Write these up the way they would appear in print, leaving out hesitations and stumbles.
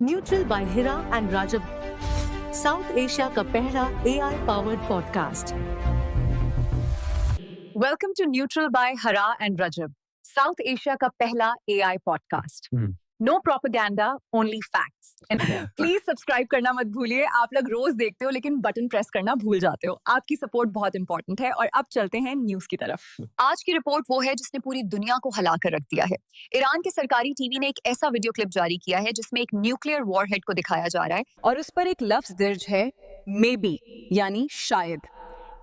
Neutral by Hira and Rajab, South Asia का पहला AI powered podcast. Welcome to neutral by Hara and Rajab, South Asia का पहला AI podcast. No propaganda, only facts. Please subscribe करना मत भूलिए। आप लोग रोज देखते हो लेकिन बटन प्रेस करना भूल जाते हो। आपकी सपोर्ट बहुत इंपॉर्टेंट है। और अब चलते हैं न्यूज की तरफ। आज की रिपोर्ट वो है जिसने पूरी दुनिया को हिला कर रख दिया है। ईरान के सरकारी टीवी ने एक ऐसा वीडियो क्लिप जारी किया है जिसमें एक न्यूक्लियर वॉरहेड को दिखाया जा रहा है और उस पर एक लफ्ज दर्ज है, मे बी, यानी शायद।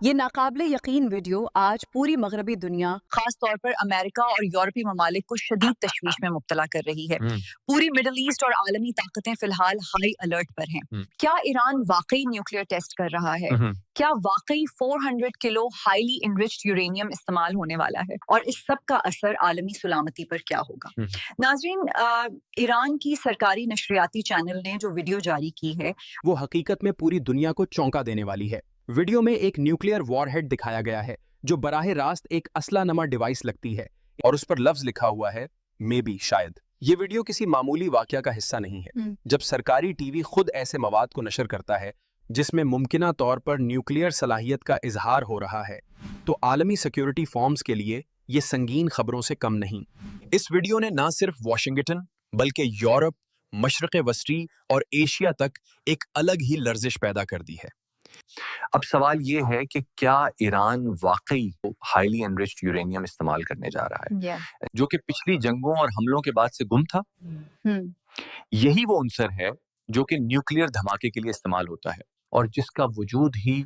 ये नाकाबिले यकीन वीडियो आज पूरी मगरबी दुनिया, खास तौर पर अमेरिका और यूरोपीय ममालिक को शदीद तशवीश में मुब्तला कर रही है। पूरी मिडिल ईस्ट और आलमी ताकतें फिलहाल हाई अलर्ट पर हैं। क्या ईरान वाकई न्यूक्लियर टेस्ट कर रहा है? क्या वाकई 400 किलो हाईली इनरिच्ड यूरेनियम इस्तेमाल होने वाला है? और इस सब का असर आलमी सलामती पर क्या होगा? नाजरीन, ईरान की सरकारी नशरियाती चैनल ने जो वीडियो जारी की है वो हकीकत में पूरी दुनिया को चौंका देने वाली है। वीडियो में एक न्यूक्लियर वॉरहेड दिखाया गया है जो बराह रास्त एक असला नमा डिवाइस लगती है और उस पर लफ्ज लिखा हुआ है, मे बी, शायद। ये वीडियो किसी मामूली वाकया का हिस्सा नहीं है। जब सरकारी टीवी खुद ऐसे मवाद को नशर करता है जिसमें मुमकिना तौर पर न्यूक्लियर सलाहियत का इजहार हो रहा है, तो आलमी सिक्योरिटी फॉर्म्स के लिए ये संगीन खबरों से कम नहीं। इस वीडियो ने ना सिर्फ वाशिंगटन बल्कि यूरोप, मशरक़ वस्ती और एशिया तक एक अलग ही लर्जिश पैदा कर दी है। अब सवाल ये है कि क्या ईरान वाकई हाईली एनरिच्ड यूरेनियम इस्तेमाल करने जा रहा है, जो कि पिछली जंगों और हमलों के बाद से गुम था। यही वो अंसर है जो कि न्यूक्लियर धमाके के लिए इस्तेमाल होता है और जिसका वजूद ही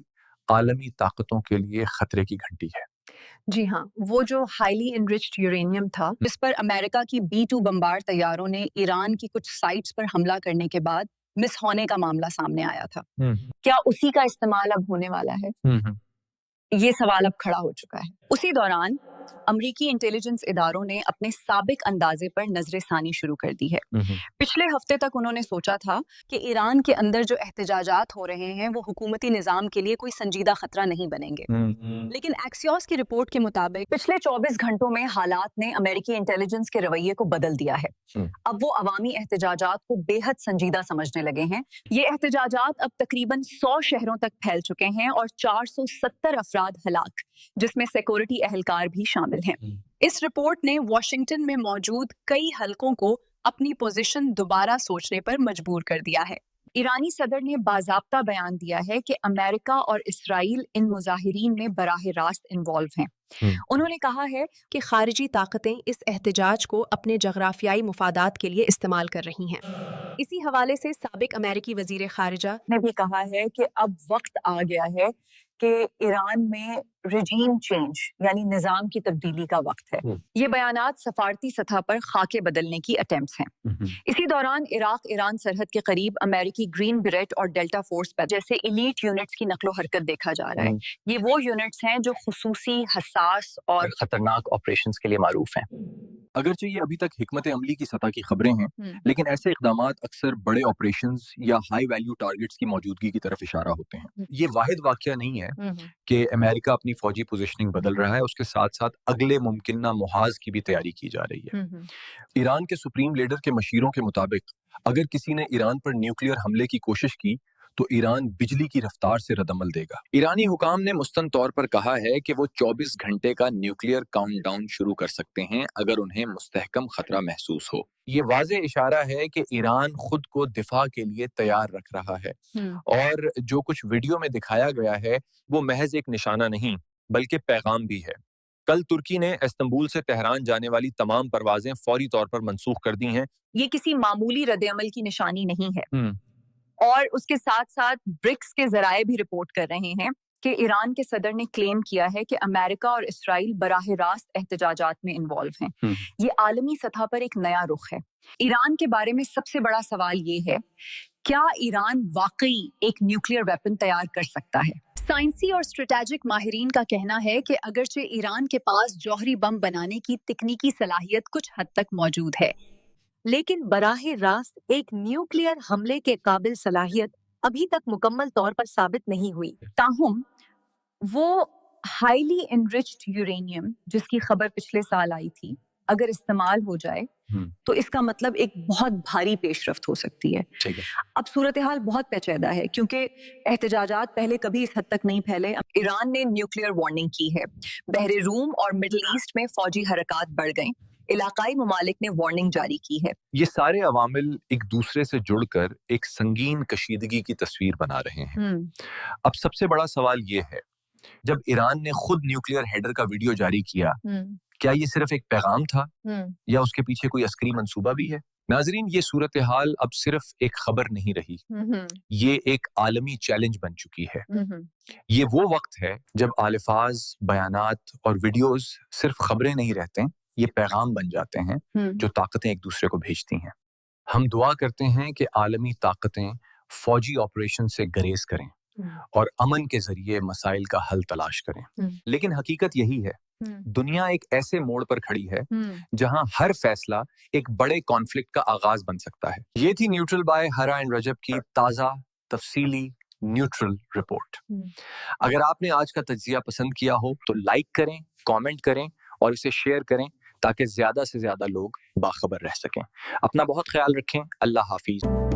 आलमी ताकतों के लिए खतरे की घंटी है। जी हाँ, वो जो हाईली इनरिच्ड यूरेनियम था जिस पर अमेरिका की B-2 बम्बार तैयारों ने ईरान की कुछ साइट्स पर हमला करने के बाद मिस होने का मामला सामने आया था। क्या उसी का इस्तेमाल अब होने वाला है? ये सवाल अब खड़ा हो चुका है। उसी दौरान अमरीकी इंटेलिजेंस इदारों ने अपने साबिक अंदाजे पर नजरसानी शुरू कर दी है। पिछले हफ्ते तक उन्होंने सोचा था कि ईरान के अंदर जो एहतजाजात हो रहे हैं वो हुकूमती निजाम के लिए कोई संजीदा खतरा नहीं बनेंगे। लेकिन एक्सियोस की रिपोर्ट के मुताबिक पिछले 24 घंटों में हालात ने अमेरिकी इंटेलिजेंस के रवैये को बदल दिया है। अब वो अवामी एहतजाजात को बेहद संजीदा समझने लगे हैं। ये एहतजाजात अब तकरीबन 100 शहरों तक फैल चुके हैं और 470 अफराद हलाक, जिसमें सिक्योरिटी एहलकार भी शामिल हैं। इस रिपोर्ट ने वॉशिंगटन में मौजूद कई हलकों को अपनी पोजीशन दोबारा सोचने पर मजबूर कर दिया है। ईरानी सदर ने बाज़ाब्ता बयान दिया है कि अमेरिका और इसराइल इन मुजाहिरीन में बराह रास्त इन्वॉल्व हैं। उन्होंने कहा है कि खारिजी ताकतें इस एहतजाज को अपने जगराफियाई मुफादात के लिए इस्तेमाल कर रही हैं। इसी हवाले से साबिक अमेरिकी वजीर खारिजा ने भी कहा है कि अब वक्त आ गया है कि ईरान में रजीम चेंज यानी निजाम की तब्दीली का वक्त है। ये बयानात सफारती सतह पर खाके बदलने की अटेम्प्ट्स हैं। इसी दौरान इराक ईरान सरहद के करीब अमेरिकी ग्रीन बेरेट और डेल्टा फोर्स जैसे एलीट यूनिट्स की नकलो हरकत देखा जा रहा है। ये वो यूनिट्स हैं जो खुसूसी, हसास और खतरनाक ऑपरेशंस के लिए मारूफ हैं। अगरचे ये अभी तक हिकमत अमली की सतह की खबरें हैं, लेकिन ऐसे इक़दामात अक्सर बड़े ऑपरेशंस या हाई वैल्यू टारगेट्स की मौजूदगी की तरफ इशारा होते हैं। ये वाहिद वाकया नहीं है कि अमेरिका अपनी फौजी पोजीशनिंग बदल रहा है, उसके साथ साथ अगले मुमकिन मुहाज की भी तैयारी की जा रही है। ईरान के सुप्रीम लीडर के मशीरों के मुताबिक अगर किसी ने ईरान पर न्यूक्लियर हमले की कोशिश की तो ईरान बिजली की रफ्तार से रद्दअमल देगा। ईरानी हुकाम ने मुस्तन तौर पर कहा है कि वो 24 घंटे का न्यूक्लियर काउंटडाउन शुरू कर सकते हैं अगर उन्हें मुस्तहकम खतरा महसूस हो। ये वाज़े इशारा है कि ईरान खुद को दिफा के लिए तैयार रख रहा है और जो कुछ वीडियो में दिखाया गया है वो महज एक निशाना नहीं बल्कि पैगाम भी है। कल तुर्की ने इस्तांबुल से तेहरान जाने वाली तमाम परवाजें फौरी तौर पर मंसूख कर दी हैं। ये किसी मामूली रद्दअमल की निशानी नहीं है। और उसके साथ साथ ब्रिक्स के जराए भी रिपोर्ट कर रहे हैं कि ईरान के सदर ने क्लेम किया है कि अमेरिका और इसराइल बराह रास्त एहतजाजात में इन्वॉल्व हैं। ये आलमी सतह पर एक नया रुख है। ईरान के बारे में सबसे बड़ा सवाल ये है, क्या ईरान वाकई एक न्यूक्लियर वेपन तैयार कर सकता है? साइंसी और स्ट्रेटेजिक माहिरीन का कहना है कि अगरचे ईरान के पास जौहरी बम बनाने की तकनीकी सलाहियत कुछ हद तक मौजूद है, लेकिन बराह रास्त एक न्यूक्लियर हमले के काबिल सलाहियत अभी तक मुकम्मल तौर पर साबित नहीं हुई। ताहुम वो हाईली एनरिच्ड यूरेनियम जिसकी खबर पिछले साल आई थी اگر استعمال ہو جائے تو اس کا مطلب ایک بہت بھاری پیش رفت ہو سکتی ہے. اب صورتحال بہت پیچیدہ ہے کیونکہ احتجاجات پہلے کبھی اس حد تک نہیں پھیلے. ایران نے نیوکلیئر وارننگ کی ہے. بحر روم اور مڈل ایسٹ میں فوجی حرکات بڑھ گئیں. علاقائی ممالک نے وارننگ جاری کی ہے. یہ سارے عوامل ایک دوسرے سے جڑ کر ایک سنگین کشیدگی کی تصویر بنا رہے ہیں. اب سب سے بڑا سوال یہ ہے، جب ایران نے خود نیوکلیئر ہیڈر کا ویڈیو جاری کیا، کیا یہ صرف ایک پیغام تھا یا اس کے پیچھے کوئی عسکری منصوبہ بھی ہے؟ ناظرین، یہ صورتحال اب صرف ایک خبر نہیں رہی، یہ ایک عالمی چیلنج بن چکی ہے. یہ وہ وقت ہے جب الفاظ، بیانات اور ویڈیوز صرف خبریں نہیں رہتے، یہ پیغام بن جاتے ہیں جو طاقتیں ایک دوسرے کو بھیجتی ہیں. ہم دعا کرتے ہیں کہ عالمی طاقتیں فوجی آپریشن سے گریز کریں اور امن کے ذریعے مسائل کا حل تلاش کریں. لیکن حقیقت یہی ہے، دنیا ایک ایسے موڑ پر کھڑی ہے جہاں ہر فیصلہ ایک بڑے کانفلکٹ کا آغاز بن سکتا ہے. یہ تھی نیوٹرل بائے ہرا اینڈ رجب کی تازہ تفصیلی نیوٹرل رپورٹ. اگر آپ نے آج کا تجزیہ پسند کیا ہو تو لائک کریں، کامنٹ کریں اور اسے شیئر کریں تاکہ زیادہ سے زیادہ لوگ باخبر رہ سکیں. اپنا بہت خیال رکھیں. اللہ حافظ.